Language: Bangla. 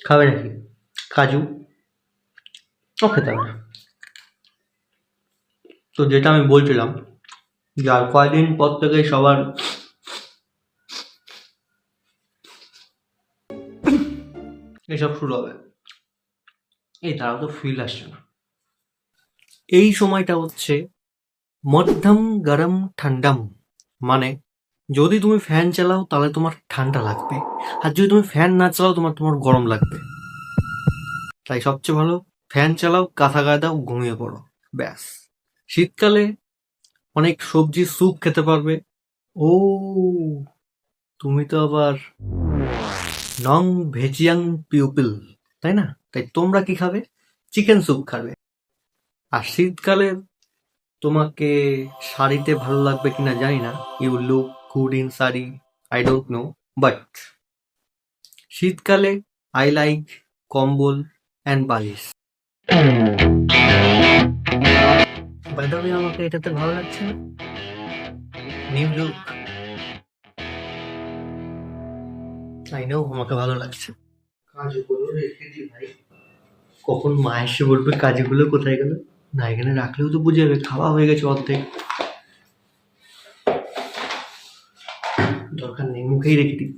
খাবে নাকি কাজু? ও খেতে হবে না। তো যেটা আমি বলছিলাম যে আর কয়দিন পর থেকে সবার এসব শুরু হবে। এই তারাও তো ফিল আসছে না। এই সময়টা হচ্ছে মধ্যম গরম ঠান্ডাম, মানে যদি তুমি ফ্যান চালাও তাহলে তোমার ঠান্ডা লাগবে, আর যদি তুমি ফ্যান না চালাও তোমার তোমার গরম লাগবে। তাই সবচেয়ে ভালো ফ্যান চালাও, কাঁথা গায়ে দাও, ঘুমিয়ে পড়ো, ব্যাস। শীতকালে অনেক সবজি স্যুপ খেতে পারবে। ও, তুমি তো আবার নন ভেজিয়ান পিউপিল, তাই না? তাই তোমরা কি খাবে? চিকেন স্যুপ খাবে। আর শীতকালে তোমাকে শাড়িতে ভালো লাগবে কিনা জানি না, you look good in sari, I don't know, but শীতকালে I like kambal and balish. By the way, আমাকে এটাতে ভালো লাগছে না, নিউ লুক। আই নো আমাকে ভালো লাগছে। কাজগুলো রেখে দিই ভাই, কখন মা এসে বলবে কাজগুলো কোথায় গেল। না, এখানে রাখলেও তো বুঝে যাবে খাওয়া হয়ে গেছে অর্ধেক, দরকার নেই, মুখেই রেখে দিই।